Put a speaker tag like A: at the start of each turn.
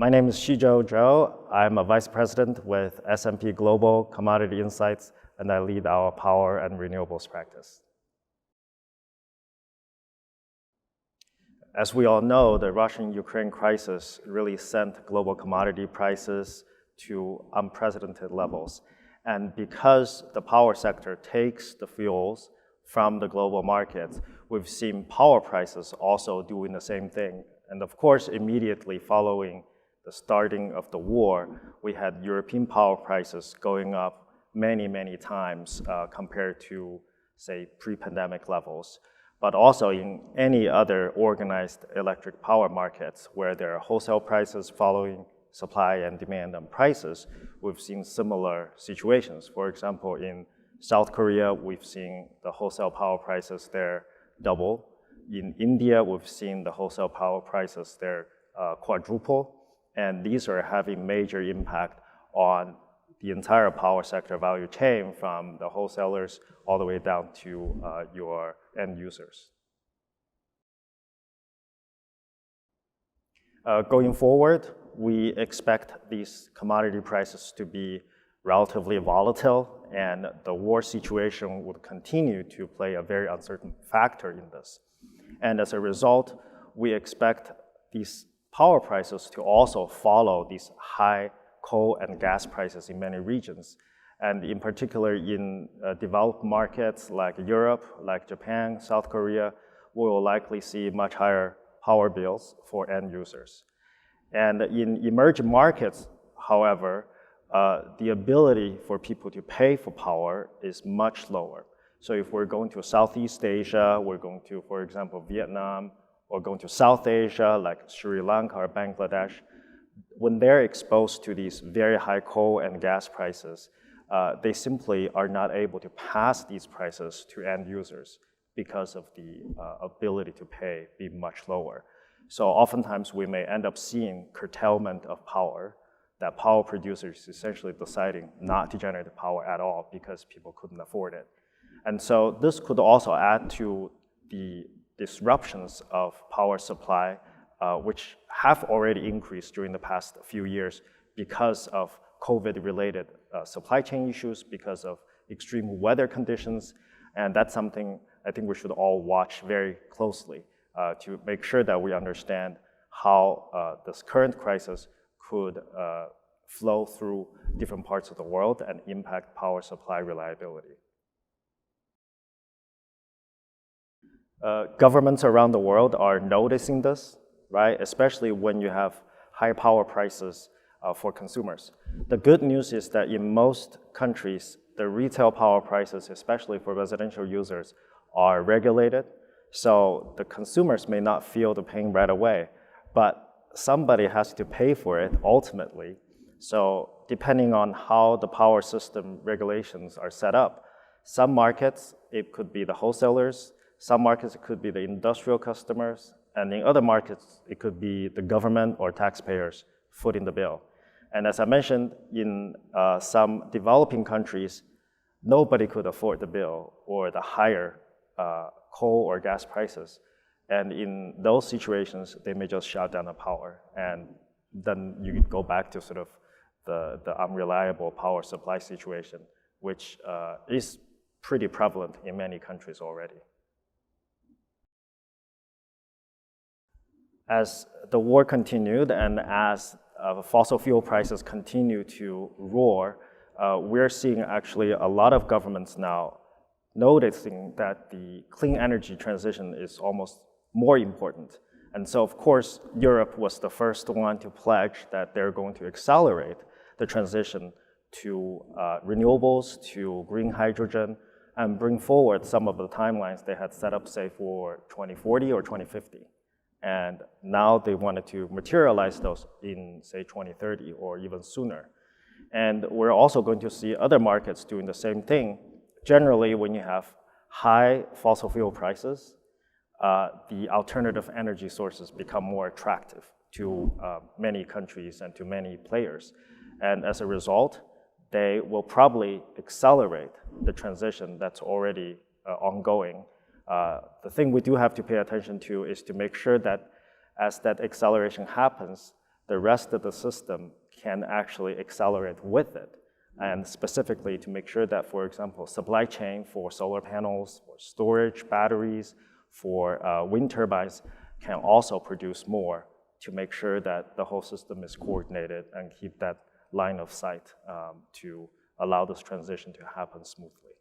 A: My name is Shizhou Zhou. I'm a vice president with S&P Global Commodity Insights, and I lead our power and renewables practice. As we all know, the Russian-Ukraine crisis really sent global commodity prices to unprecedented levels. And because the power sector takes the fuels from the global markets, we've seen power prices also doing the same thing. And of course, immediately following the starting of the war, we had European power prices going up many times compared to, say, pre-pandemic levels. But also in any other organized electric power markets where there are wholesale prices following supply and demand on prices, we've seen similar situations. For example, in South Korea, we've seen the wholesale power prices there double. In India, we've seen the wholesale power prices there quadruple. And these are having major impact on the entire power sector value chain, from the wholesalers all the way down to your end users. Going forward, we expect these commodity prices to be relatively volatile, and the war situation would continue to play a very uncertain factor in this. And as a result, we expect these power prices to also follow these high coal and gas prices in many regions. And in particular, in developed markets like Europe, like Japan, South Korea, we will likely see much higher power bills for end users. And in emerging markets, however, the ability for people to pay for power is much lower. So if we're going to Southeast Asia, we're going to, for example, Vietnam, or going to South Asia, like Sri Lanka or Bangladesh, when they're exposed to these very high coal and gas prices, they simply are not able to pass these prices to end users because of the ability to pay being much lower. So oftentimes we may end up seeing curtailment of power, that power producers essentially deciding not to generate the power at all because people couldn't afford it. And so this could also add to the disruptions of power supply, which have already increased during the past few years because of COVID-related supply chain issues, because of extreme weather conditions. And that's something I think we should all watch very closely to make sure that we understand how this current crisis could flow through different parts of the world and impact power supply reliability. Governments around the world are noticing this, right? Especially when you have high power prices for consumers. The good news is that in most countries, the retail power prices, especially for residential users, are regulated. So the consumers may not feel the pain right away, but somebody has to pay for it ultimately. So depending on how the power system regulations are set up, some markets, it could be the wholesalers, some markets, it could be the industrial customers, and in other markets, it could be the government or taxpayers footing the bill. And as I mentioned, in some developing countries, nobody could afford the bill or the higher coal or gas prices. And in those situations, they may just shut down the power. And then you go back to sort of the unreliable power supply situation, which is pretty prevalent in many countries already. As the war continued and as fossil fuel prices continue to roar, we're seeing actually a lot of governments now noticing that the clean energy transition is almost more important. And so, of course, Europe was the first one to pledge that they're going to accelerate the transition to renewables, to green hydrogen, and bring forward some of the timelines they had set up, say, for 2040 or 2050. And now they wanted to materialize those in, say, 2030 or even sooner. And we're also going to see other markets doing the same thing. Generally, when you have high fossil fuel prices, the alternative energy sources become more attractive to many countries and to many players. And as a result, they will probably accelerate the transition that's already ongoing. The thing we do have to pay attention to is to make sure that as that acceleration happens, the rest of the system can actually accelerate with it. And specifically to make sure that, for example, supply chain for solar panels, for storage, batteries, for wind turbines can also produce more to make sure that the whole system is coordinated and keep that line of sight to allow this transition to happen smoothly.